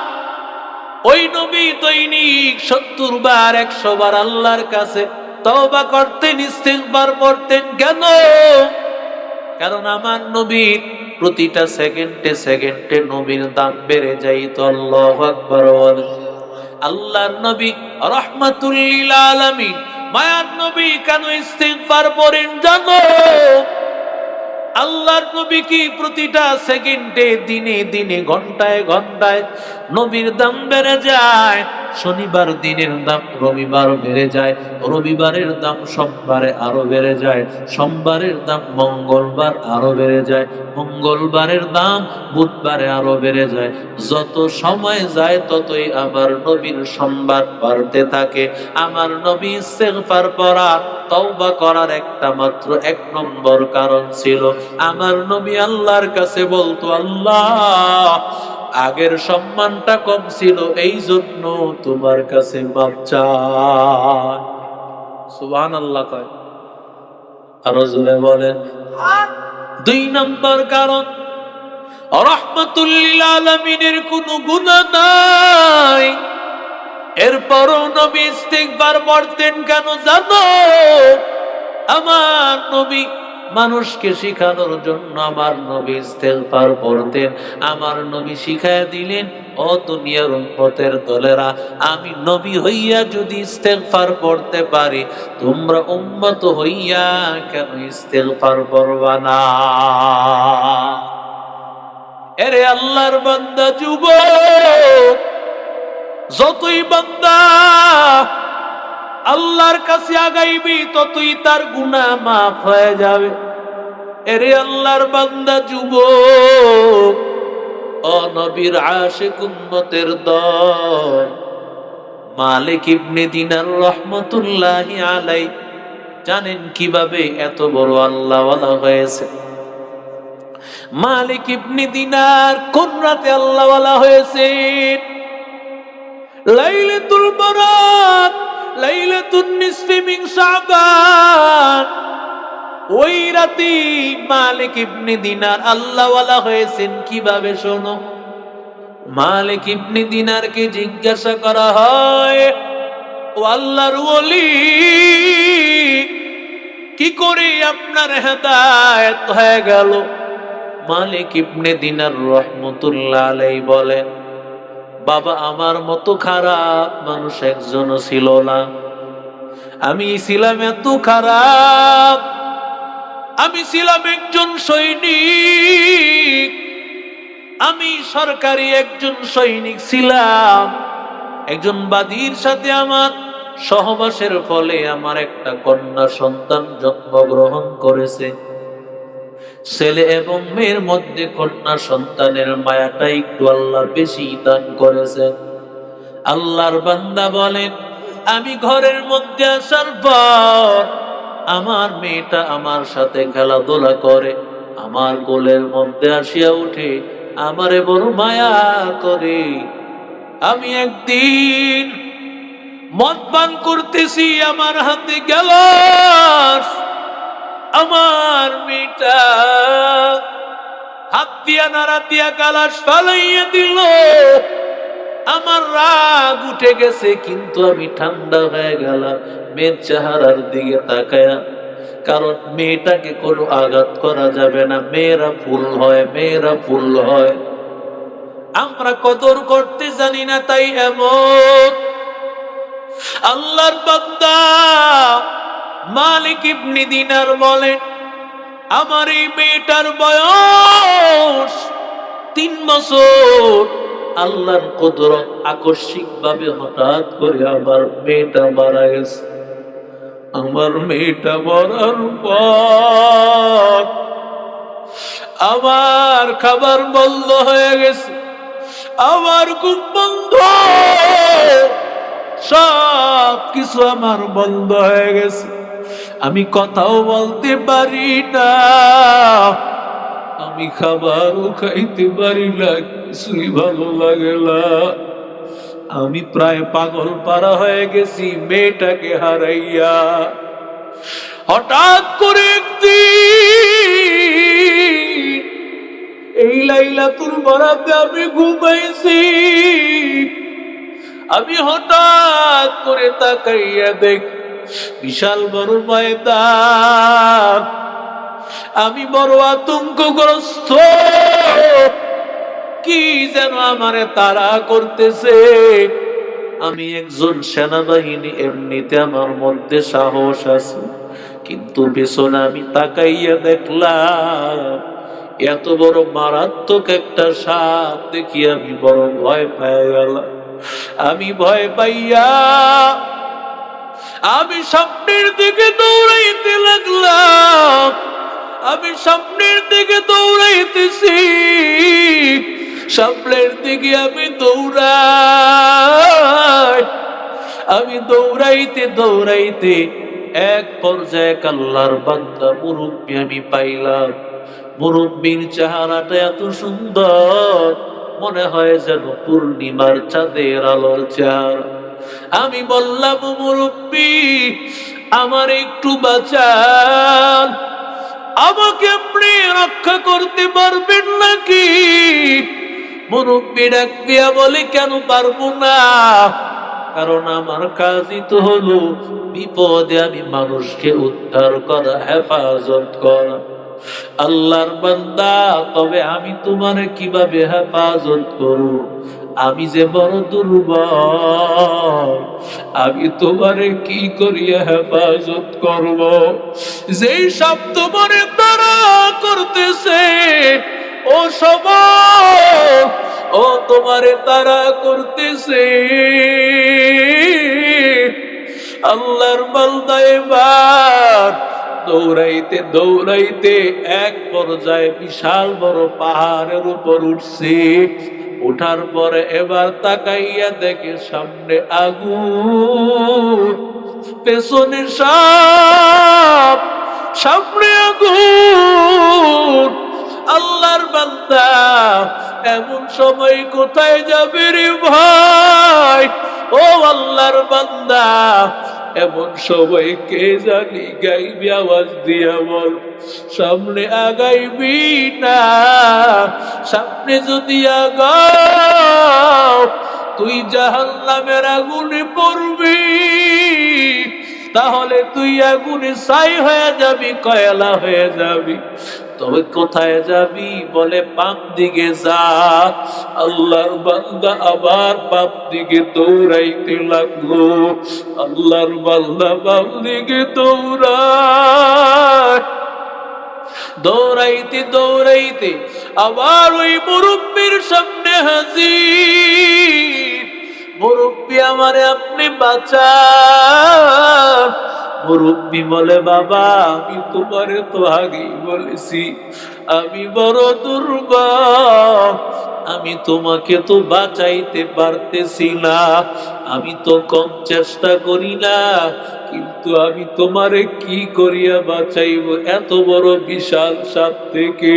ওই নবী দৈনিক ৭০ বার ১০০ বার আল্লাহর কাছে তওবা করতেন, ইস্তিগফার করতেন। কেন? কারণ আমার নবীর প্রতিটা সেকেন্ডে সেকেন্ডে নবীর দাম বেড়ে যাইত। আল্লাহু আকবার। আল্লাহর নবী রাহমাতুল লিল আলামিন মায়ার নবী কেন ইস্তিগফার করেন জানো? আল্লাহর নবী কি প্রতিটা সেকেন্ডে দিনে দিনে ঘন্টায় ঘন্টায় নবীর দাম বেড়ে যায়। শনিবার দিনের দাম রবিবার বেড়ে যায়, রবিবারের দাম সোমবারে আরো বেড়ে যায়, সোমবারের দাম মঙ্গলবার আরো বেড়ে যায়, মঙ্গলবারের দাম বুধবারে আরো বেড়ে যায়। যত সময় যায় ততই আমার নবীর সম্মান বাড়তে থাকে। আমার নবী ইস্তেগফার পড়া, তওবা করার একটা মাত্র এক নম্বর কারণ ছিল, আমার নবী আল্লাহর কাছে বলতো, আল্লাহ আগের সম্মানটা কম ছিল, এই জন্য তোমার কাছে মাপ চাই। সুবহানাল্লাহ কয়, আর জোরে বলেন। দুই নম্বর কারণ, রাহমাতুল লিল আলামিনের কোনো গুনাহ নাই, এরপরও নবী ইস্তিগফার পড়তেন কেন জানো? আমার নবী মানুষকে শিখানোর জন্য আমার নবী ইস্তিগফার পড়তেন। আমার নবী শিখায়া দিলেন, ও দুনিয়ার উম্মতের দলেরা, আমি নবী হইয়া যদি ইস্তিগফার পড়তে পারি, তোমরা উম্মত হইয়া কেন ইস্তিগফার পড়বা না? এরে আল্লাহর বান্দা যুবক, যতই বান্দা আল্লাহর কাছে আগাইবি ততই তার গুনাহ মাফ হয়ে যাবে। এরে আল্লাহর বান্দা যুবক, ও নবীর আশিক উম্মতের দল, মালিক ইবনে দিনার রহমাতুল্লাহি আলাইহি জানেন কিভাবে এত বড় আল্লাহওয়ালা হয়েছে? মালিক ইবনে দিনার কোন রাতে আল্লাহওয়ালা হয়েছে? লাইলাতুল বারাত, লাইলাতুন নিসফি মিন শাবান, ওই রাতে মালিক ইবনে দিনার আল্লাহওয়ালা হয়েছেন কিভাবে শোনো। মালিক ইবনে দিনারকে জিজ্ঞাসা করা হয়, ও আল্লাহর ওলি, কি করে আপনার হেদায়েত হয়ে গেল? মালিক ইবনে দিনার রহমাতুল্লাহ আলাইহি বলেন, বাবা আমার মতো খারাপ মানুষ একজনও ছিল না, আমি ছিলাম এত খারাপ, আমি ছিলাম একজন সৈনিক, আমি সরকারি একজন সৈনিক ছিলাম। একজন বাদীর সাথে আমার সহবাসের ফলে আমার একটা কন্যা সন্তান জন্মগ্রহণ করেছে। ছেলে এবং মেয়ের মধ্যে কন্যা সন্তানের মায়াটা একটু আল্লাহ বেশি দান করেছে। আল্লাহর বান্দা বলেন, আমি ঘরের মধ্যে আসার পর আমার মেয়েটা আমার সাথে খেলাধুলা করে, আমার কোলের মধ্যে আসিয়া উঠে, আমারে বড় মায়া করে। আমি একদিন মদ পান করতেছি, আমার হাতে গ্লাস, আমার মেয়েটা হাত দিয়া নাড়া দিয়া গ্লাস ফালাইয়া দিল। আমার রাগ উঠে গেছে, কিন্তু আমি ঠান্ডা হয়ে গেলাম মেয়ের চেহারার দিকে তাকায়া, কারণ মেয়েটাকে কোনো আঘাত করা যাবে না, মেয়েরা ফুল হয়, মেয়েরা ফুল হয়। আমরা কদর করতে জানি না, তাই এমন। আল্লাহর বান্দা মালিক ইবনে দিনার বলেন, আমার এই মেয়েটার বয়স 3 বছর। আল্লাহর কুদরত, আকস্মিক ভাবে হঠাৎ করে আমার মেয়েটা মারা গেছে। আমার মেয়েটা মরার পর আমার খাবার বন্ধ হয়ে গেছে, আমার ঘুম বন্ধ, সব কিছু আমার বন্ধ হয়ে গেছে। আমি কথাও বলতে পারি না, আমি খাবারও খাইতে পারি না, কিছুই ভালো লাগে না। আমি প্রায় পাগল পারা হয়ে গেছি মেয়েটাকে হারাইয়া। হঠাৎ করে একদিন এই লাইলাতুল বারাতে আমি ঘুমাইছি, আমি হঠাৎ করে তাকাইয়া দেখি বিশাল বড় ময়দান। আমি বড় আতঙ্কগ্রস্ত, কি যেন আমারে তাড়া করতেছে। আমি একজন সেনাবাহিনী, এমনিতে আমার মধ্যে সাহস আছে, কিন্তু পেছনে আমি তাকাইয়া দেখলাম এত বড় মারাত্মক একটা সাপ দেখি আমি বড় ভয় পেয়ে গেলাম। আমি ভয় পাইয়া আমি সামনের দিকে দৌড়াইতে লাগলাম। আমি সামনের দিকে দৌড়াইতেছি, সামনের দিকে আমি দৌড়াই। আমি দৌড়াইতে দৌড়াইতে এক পর্যায়ে আল্লাহর বান্দা মুরব্বী আমি পাইলাম। মুরব্বীর চেহারাটা এত সুন্দর, মনে হয় যেন পূর্ণিমার চাঁদের আলোর চেহারা। আমি বললাম, মুরব্বী আমার একটু বাঁচান, আমাকে আপনি রক্ষা করতে পারবেন নাকি? মুরব্বী ডাক দিয়া বলে, কেন পারবো না? কারণ আমার কাজই তো হলো বিপদে আমি মানুষকে উদ্ধার করা, হেফাজত করা। আল্লাহর বান্দা, তবে আমি তোমার কিভাবে হেফাজত করব? আমি যে বড় দুর্বল, আমি তোমারে কি করিয়া হেফাজত করব? যেই সব তোমারে তারা করতেছে, ও সবাই, ও তোমারে তারা করতেছে। আল্লাহর বান্দা এবার দৌড়াইতে দৌড়াইতে এক পর্যায়ে বিশাল বড় পাহাড়ের উপর উঠছে। উঠার পরে এবার তাকাইয়া দেখে সামনে আগুন, পেছনে সাপ, সামনে আগুন। আল্লাহর বান্দা এমন সময় কোথায় যাবে রে ভাই? ও আল্লাহর বান্দা, এমন সময় কে জানি গাইবি আওয়াজ দিয়া বল, সামনে আগাইবি না। সামনে যদি আগাও তুই জাহান্নামের আগুনে পড়বি, তাহলে তুই আগুনে ছাই হয়ে যাবি, কয়লা হয়ে যাবি। তবে কোথায় যাবি? বলে বাম দিকে যা। আল্লাহর বান্দা আবার বাম দিকে দৌড়াইতে লাগলো। আল্লাহর বান্দা বাম দিকে দৌড়ায়। দৌড়াইতে দৌড়াইতে আবার ওই মুরব্বীর সামনে হাজির। মুরব্বী, আমারে আপনি বাঁচান। মুরব্বী বলে, বাবা আমি তোমারে তো আগেই বলেছি আমি বড় দুর্বল, আমি তোমাকে তো বাঁচাইতে পারতেছি না। আমি তো কম চেষ্টা করি না, কিন্তু আমি তোমারে কি করিয়া বাঁচাইব এত বড় বিশাল সাপ থেকে?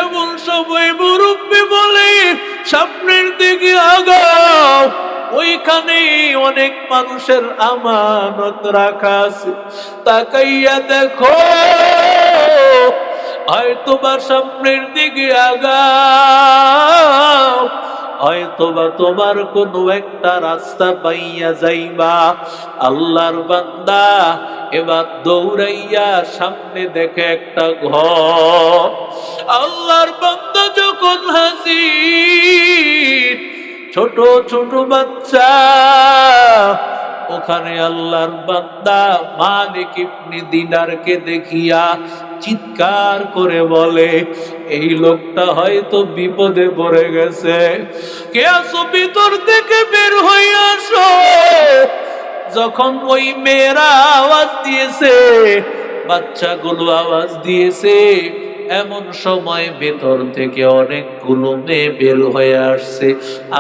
এমন সময় মুরব্বী বলে, সামনের দিকে আগাও, ওইখানে অনেক মানুষের আমানত রাখা আছে, তাকাইয়া দেখো। হয়তোবা সামনের দিকে আগাও, হয়তোবা তোমার কোনো একটা রাস্তা পাইয়া যাইবা। আল্লাহর বান্দা এবার দৌড়াইয়া সামনে দেখে একটা ঘর। আল্লাহর বান্দা যখন হাজির, ছোট ছোট বাচ্চা ওখানে। আল্লাহর বান্দা মালিক ইবনে দিনারকে দেখিয়া চিৎকার করে বলে, এই লোকটা হয়তো বিপদে পড়ে গেছে, কে আসো ভিতর থেকে বের হয়ে আসো। যখন ওই মেয়েরা আওয়াজ দিয়েছে, বাচ্চাগুলো আওয়াজ দিয়েছে, এমন সময় ভেতর থেকে অনেকগুলো মেয়ে বের হয়ে আসছে।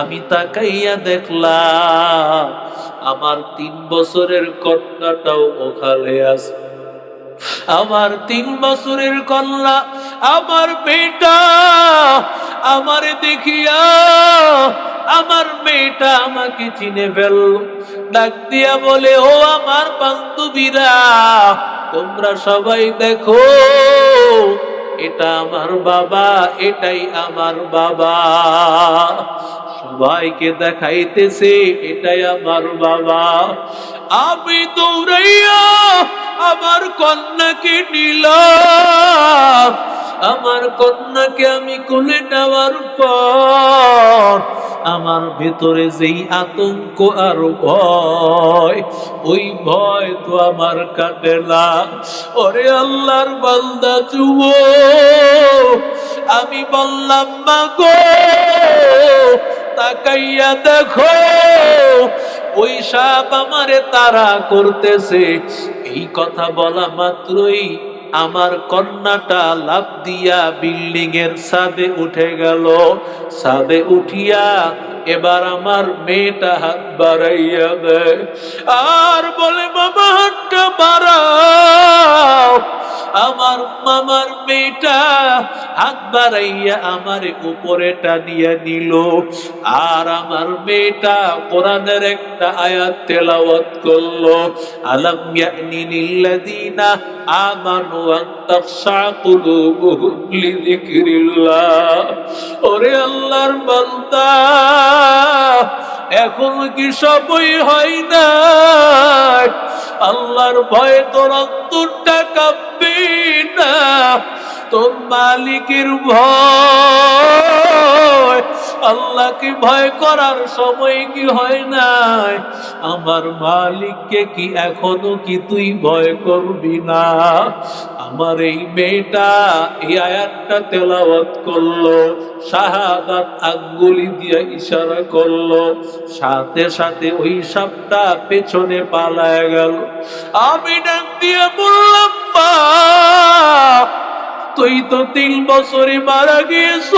আমি তাকাইয়া দেখলাম আমার 3 বছরের কন্যাটাও ওখানে আছে। আমার 3 বছরের কন্যা, আমার মেয়েটা আমার দেখিয়া, আমার মেয়েটা আমাকে চিনে ফেলল। ডাক দিয়া বলে, ও আমার বান্ধবীরা, তোমরা সবাই দেখো, এটা আমার বাবা, এটাই আমার বাবা। সবাইকে দেখাইতেছে এটাই আমার বাবা। আমি দৌড়াইয়া আমার কন্যাকে নিলাম। আমার কন্যাকে আমি কোলে নেওয়ার পর আমার ভেতরে যেই আতঙ্ক আর ভয়, ওই ভয় তো আমার কাটে না। ওরে আল্লাহর বান্দা যুবক, আমি বললাম, মা গো তাকাইয়া দেখো ওই সাপ আমারে তাড়া করতেছে। এই কথা বলা মাত্রই আমার কন্যাটা লাফ দিয়া বিল্ডিং এর ছাদে উঠে গেল। ছাদে উঠিয়া এবার আমার মেয়েটা হাত বাড়াইয়া দেয় আর বলে, বাবা হাতটা বাড়াও। আমার মামার মেয়েটা হাত বাড়াইয়া আমার উপরে টানিয়া নিল। আর আমার মেয়েটা কোরআনের একটা আয়াত তেলাওয়াত করলো, আলাম ইয়ানি লিল্লাযিনা আমানু আন তাখশা কুলুবুহুম লিযিকরিল্লাহ। ওরে আল্লাহর বান্দা, এখন কি সবই হয় না? আল্লাহর ভয়ে তোর অন্তরটা কাঁপবে না? তোর মালিকের ভয়, আল্লাহকে ভয় করার সময় কি হয় নাই? আমার মালিককে কি এখনো কি তুই ভয় করবি না? আমার এই মেয়েটা এই আয়াতটা তেলাওয়াত করলো, শাহাদাত আঙ্গুলি দিয়ে ইশারা করলো, সাথে সাথে ওই সাপটা পেছনে পালায় গেল। আমি ডাক দিয়ে বললাম, মা তুই তো 3 বছরে মারা গিয়েছ,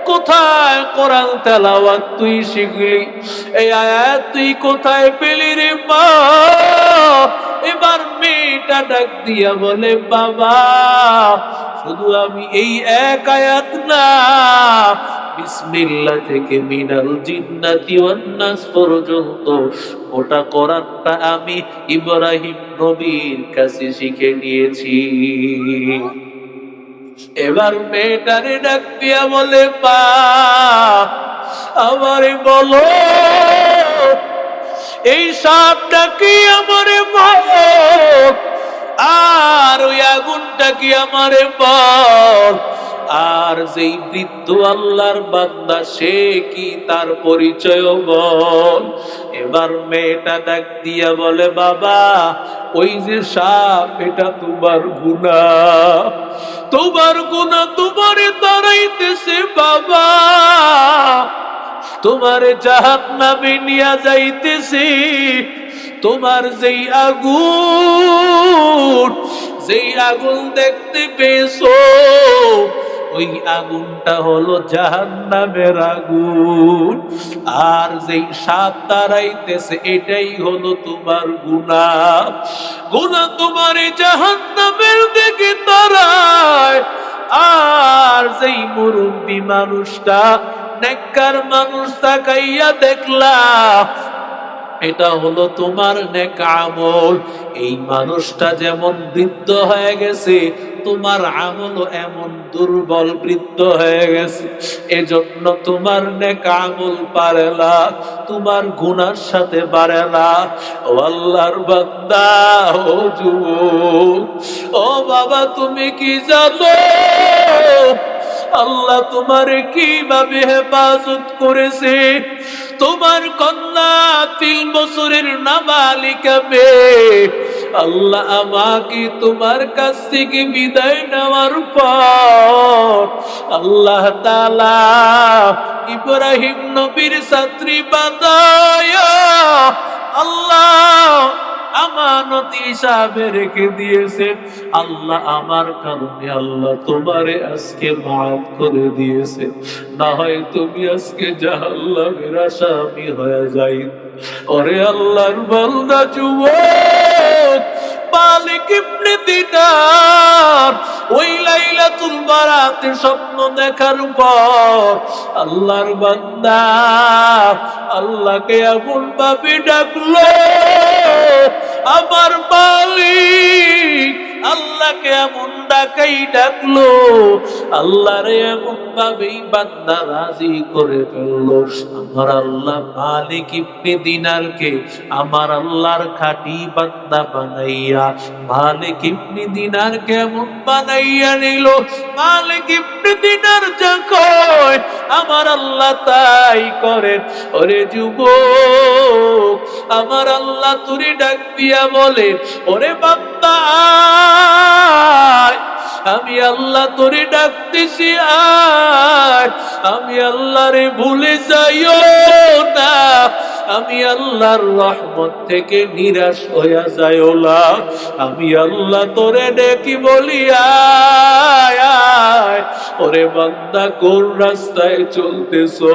কোথায় কোরআন তেলাওয়াত তুই শিখলি? এই আয়াত তুই কোথায় পেলি রে মা? এবার মেয়েটা ডাক দিয়া বলে, বাবা শুধু আমি এই এক আয়াত না, বিসমিল্লাহ থেকে মিনাল জিন্নাতি ওয়ান নাস পর্যন্ত ওটা কোরআনটা আমি ইব্রাহিম নবীর কাছে শিখে নিয়েছি। এবার মেয়েটারে ডাক দিয়া বলে, মা আমারে বলো এই সাপটা কি আমারে বল, আর ওই আগুনটা কি আমারে বল, আর যেই বৃদ্ধ আল্লাহর বান্দা সে কি, তার পরিচয় বল। এবার মেয়েটা ডাক দিয়া বলে, বাবা ওই যে সাপ এটা তোমার গুনাহ, তোমার গুনাহ তোমারে তাড়াইতেছে বাবা, তোমারে জাহান্নামে নিয়া যাইতেছে। তোমার যেই আগুন দেখতে পেয়েছো ওই আগুনটা হলো জাহান্নামের আগুন, আর যেই সাপ তাড়াইতেছে এটাই হলো তোমার গুনাহ। গুনাহ তোমারে জাহান্নামের দিকে তাড়ায়, আর যেই মুরব্বী মানুষটা নেককার মানুষ তাকাইয়া দেখলা এটা হলো তোমার নেক আমল। এই মানুষটা যেমন বৃদ্ধ হয়ে গেছে তোমার আমলও এমন দুর্বল বৃদ্ধ হয়ে গেছে, এজন্য তোমার নেক আমল পারে না, তোমার গুনার সাথে পারে না। ও আল্লাহর বান্দা, ও যুবক, ও বাবা তুমি কি জানো আল্লাহ তোমারে কিভাবে হেফাজত করেছে? তোমার কন্যা 3 বছরের নাবালিকা মেয়ে, আল্লাহ আমাকে তোমার কাছ থেকে বিদায় নেওয়ার পর আল্লাহ তাআলা ইব্রাহিম নবীর ছাত্রী বানায়া আল্লাহ আমানত হিসাবে রেখে দিয়েছে। আল্লাহ আমার কারণে আল্লাহ তোমারে আজকে মাফ করে দিয়েছে, না হয় তুমি আজকে জাহান্নামের আসামি হয়ে যাই। ওরে আল্লাহর বান্দা যুবক, মালিক ইবনে দিনার ওই লাইলাতুল বারাতের স্বপ্ন দেখার পর আল্লাহর বান্দা আল্লাহকে এমন ভাবে ডাকলো, আমার মালিক আল্লাহকে এমন ডাকলো, আল্লাহরে এমন ভাবেই বান্দা রাজি করে ফেললো। আমার আল্লাহ মালিক ইবনে দিনারকে আমার আল্লাহর খাঁটি বান্দা বানাইয়া মালিক ইবনে দিনার কেমন বানাইয়া নিল। মালিক ইবনে দিনার যা কয় আমার আল্লাহ তাই করেন। ওরে যুবক, আমার আল্লাহ তুরি ডাক দিয়া বলে, ওরে বান্দা আমি আল্লাহ তোরে ডাকতেছি আয়, আমি আল্লাহরে ভুলে যাইও না, আমি আল্লাহর রহমত থেকে নিরাশ হইয়া যাইও না, আমি আল্লাহ তোরে ডেকে বলি আয় আয়। ওরে বান্দা কোন রাস্তায় চলতেছো,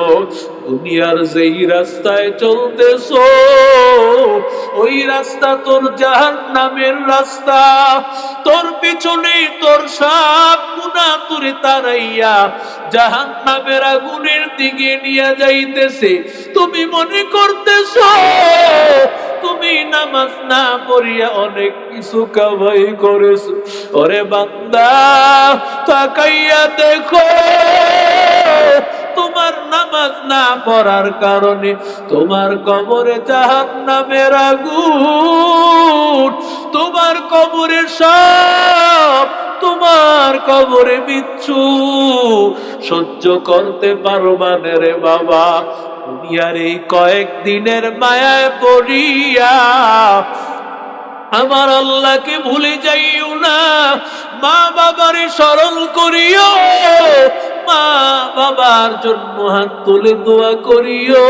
দুনিয়ার যেই রাস্তায় চলতেছো ওই রাস্তা তোর জাহান্নামের রাস্তা, তোর পিছনে তোর সব গুনাহ তোরে তাড়াইয়া জাহান্নামের আগুনের দিকে নিয়ে যাইতেছে। তুমি মনে করতেছো তুমি নামাজ না পড়িয়া অনেক কিছু কামাই করেছো। ওরে বান্দা তাকাইয়া দেখো, তোমার নামাজ না পড়ার কারণে তোমার কবরে জাহান্নামের আগুন, তোমার কবরে সাপ, তোমার কবরে বিচ্ছু সহ্য করতে পারবা না রে বাবা। দুনিয়ার এই কয়েকদিনের মায়ায় পড়িয়া আমার আল্লাহকে ভুলে যাইও না, মা বাবারে স্মরণ করিও, মা বাবার জন্য হাত তুলে দোয়া করিও,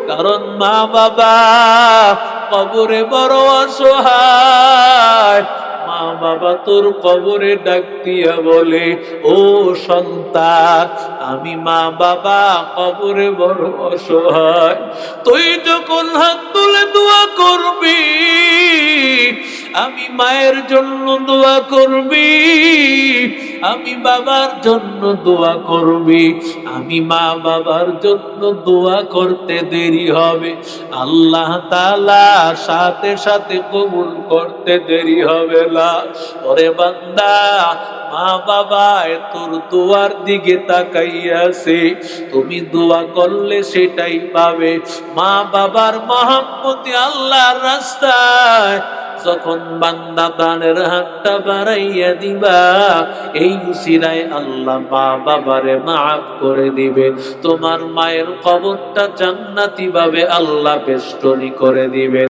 কারণ মা বাবা কবরে বড় অসহায়। মা বাবা তোর কবরে ডাক দিয়া বলে, ও সন্তান আমি মা বাবা কবরে বড় অসহায়। তুই যখন হাত তুলে দোয়া করবি, আমি মায়ের জন্য দোয়া করবি, আমি বাবার জন্য দোয়া করবি, আমি মা বাবার জন্য দোয়া করতে দেরি হবে, আল্লাহ তাআলা সাথে সাথে কবুল করতে দেরি হবে না। ওরে বান্দা মা বাবা তোর দোয়ার দিকে তাকাইয়াছে, তুমি দোয়া করলে সেটাই পাবে। মা বাবার মহব্বতে আল্লাহর রাস্তায় যখন বান্দা প্রাণের হাতটা বাড়াইয়া দিবা, এই উসিলায় আল্লাহ মা বাবারে মাফ করে দিবে, তোমার মায়ের কবরটা জান্নাতি ভাবে আল্লাহ বেষ্টনী করে দিবে।